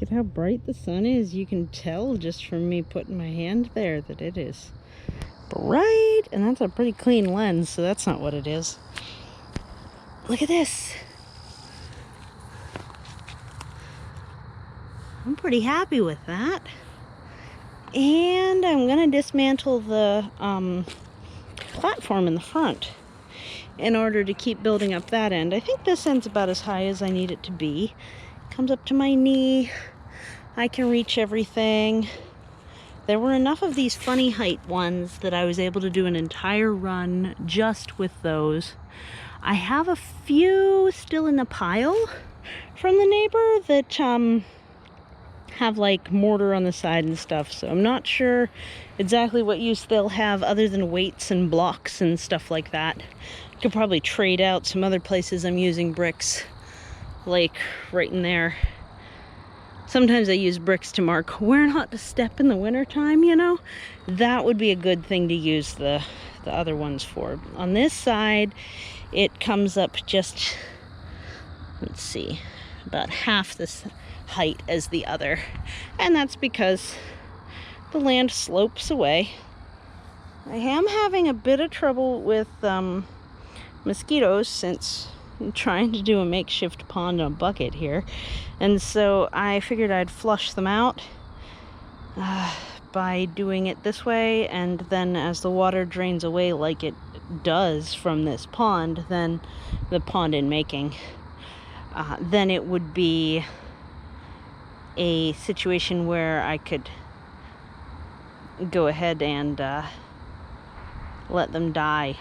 at how bright the sun is. You can tell just from me putting my hand there that it is bright. And that's a pretty clean lens, so that's not what it is. Look at this. I'm pretty happy with that. And I'm gonna dismantle the platform in the front in order to keep building up that end. I think this end's about as high as I need it to be. Comes up to my knee. I can reach everything. There were enough of these funny height ones that I was able to do an entire run just with those. I have a few still in the pile from the neighbor that have like mortar on the side and stuff, so I'm not sure exactly what use they'll have other than weights and blocks and stuff like that. Could probably trade out some other places I'm using bricks, like right in there. Sometimes I use bricks to mark where not to step in the wintertime, you know? That would be a good thing to use the other ones for. On this side, it comes up just, let's see, about half this height as the other. And that's because the land slopes away. I am having a bit of trouble with mosquitoes since I'm trying to do a makeshift pond on a bucket here. And so I figured I'd flush them out by doing it this way, and then as the water drains away like it does from this pond, then the pond in making, then it would be a situation where I could go ahead and let them die.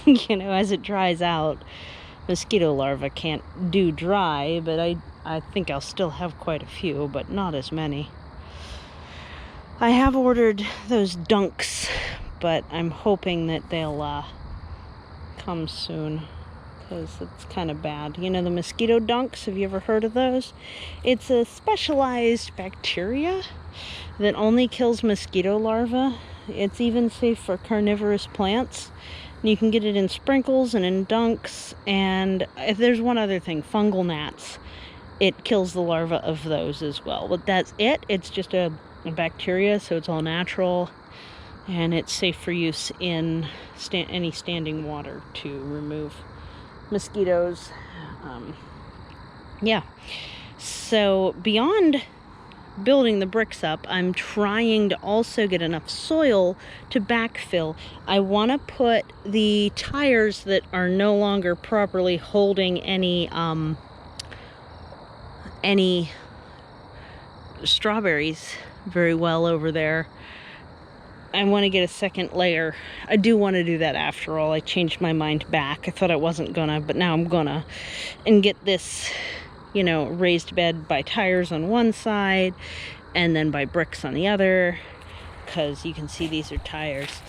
You know, as it dries out. Mosquito larvae can't do dry, but I think I'll still have quite a few, but not as many. I have ordered those dunks, but I'm hoping that they'll come soon, because it's kind of bad. You know the mosquito dunks? Have you ever heard of those? It's a specialized bacteria that only kills mosquito larvae. It's even safe for carnivorous plants. You can get it in sprinkles and in dunks, and if there's one other thing, fungal gnats. It kills the larvae of those as well. But that's it. It's just a bacteria, so it's all natural, and it's safe for use in any standing water to remove mosquitoes. Yeah. So beyond building the bricks up, I'm trying to also get enough soil to backfill. I want to put the tires that are no longer properly holding any strawberries very well over there. I want to get a second layer. I do want to do that after all. I changed my mind back. I thought I wasn't gonna, but now I'm gonna, and get this, you know, raised bed by tires on one side and then by bricks on the other, because you can see these are tires.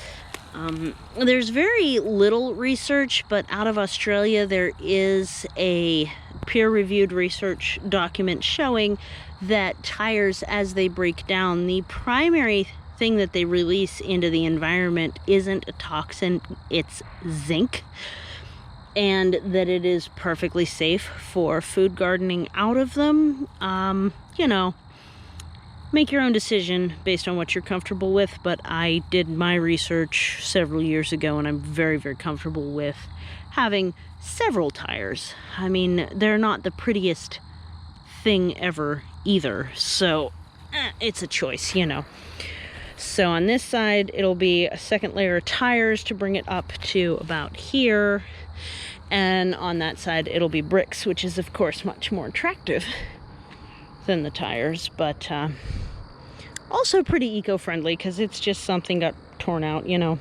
There's very little research, but out of Australia there is a peer-reviewed research document showing that tires, as they break down, the primary thing that they release into the environment isn't a toxin, it's zinc. And that it is perfectly safe for food gardening out of them. You know, make your own decision based on what you're comfortable with, but I did my research several years ago, and I'm very, very comfortable with having several tires. I mean, they're not the prettiest thing ever either, so it's a choice, you know. So on this side, it'll be a second layer of tires to bring it up to about here. And on that side, it'll be bricks, which is, of course, much more attractive than the tires, but also pretty eco-friendly, because it's just something got torn out, you know.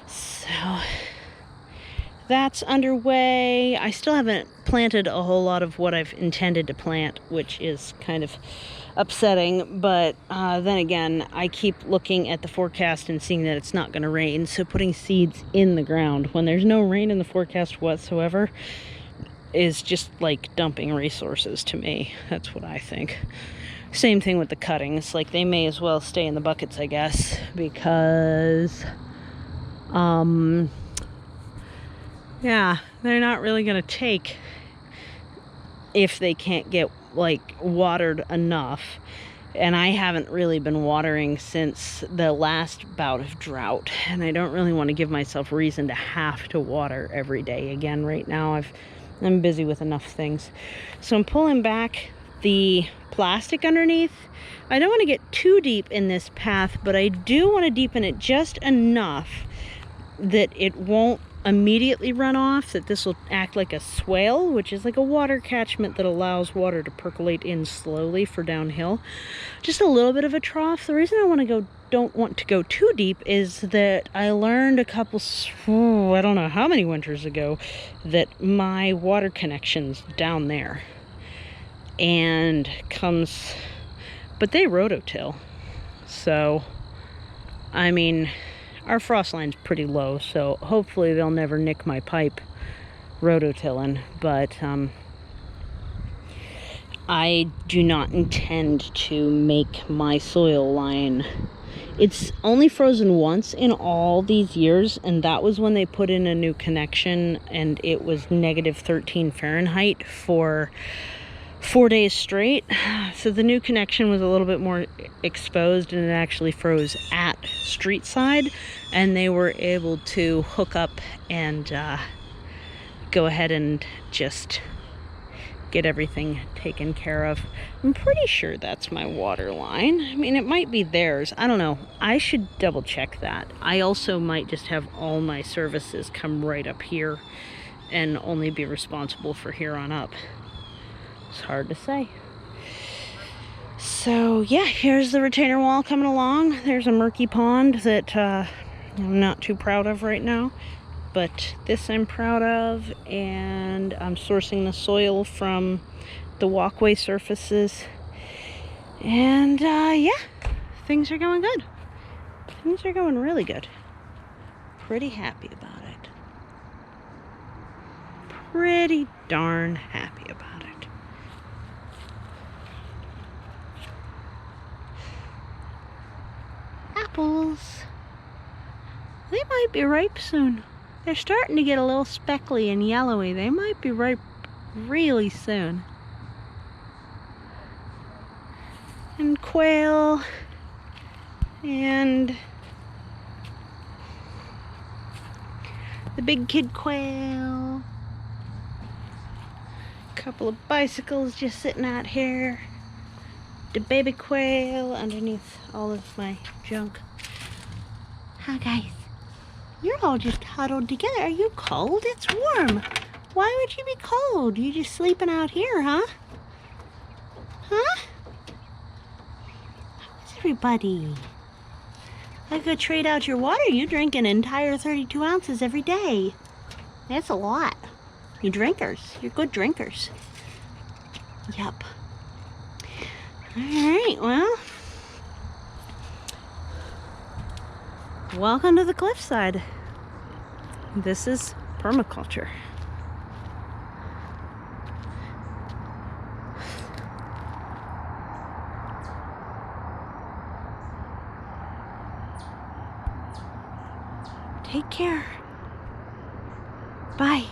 So that's underway. I still haven't planted a whole lot of what I've intended to plant, which is kind of upsetting, but then again, I keep looking at the forecast and seeing that it's not going to rain, so putting seeds in the ground when there's no rain in the forecast whatsoever is just like dumping resources to me. That's what I think. Same thing with the cuttings. Like, they may as well stay in the buckets, I guess, because yeah, they're not really going to take if they can't get like watered enough. And I haven't really been watering since the last bout of drought, and I don't really want to give myself reason to have to water every day again right now. I'm busy with enough things. So I'm pulling back the plastic underneath. I don't want to get too deep in this path, but I do want to deepen it just enough that it won't immediately run off, that this will act like a swale, which is like a water catchment that allows water to percolate in slowly for downhill. Just a little bit of a trough. The reason I don't want to go too deep is that I learned a couple, I don't know how many winters ago, that my water connection's down there and comes, but they rototill. So, I mean, our frost line's pretty low, so hopefully they'll never nick my pipe rototilling, but I do not intend to make my soil line. It's only frozen once in all these years, and that was when they put in a new connection, and it was -13 Fahrenheit for 4 days straight. So the new connection was a little bit more exposed, and it actually froze at street side, and they were able to hook up and go ahead and just get everything taken care of. I'm pretty sure that's my water line. I mean, it might be theirs. I don't know. I should double check that. I also might just have all my services come right up here and only be responsible for here on up. It's hard to say. So yeah, here's the retainer wall coming along. There's a murky pond that I'm not too proud of right now, but this I'm proud of, and I'm sourcing the soil from the walkway surfaces, and yeah, things are going good. Things are going really good. Pretty happy about it. Pretty darn happy about it. Apples. They might be ripe soon. They're starting to get a little speckly and yellowy. They might be ripe really soon. And quail and the big kid quail. A couple of bicycles just sitting out here. The baby quail underneath all of my junk. Hi guys. You're all just huddled together. Are you cold? It's warm. Why would you be cold? You just sleeping out here, huh? Huh? How's everybody? I could trade out your water. You drink an entire 32 ounces every day. That's a lot. You drinkers. You're good drinkers. Yep. Alright, well. Welcome to the cliffside. This is permaculture. Take care. Bye.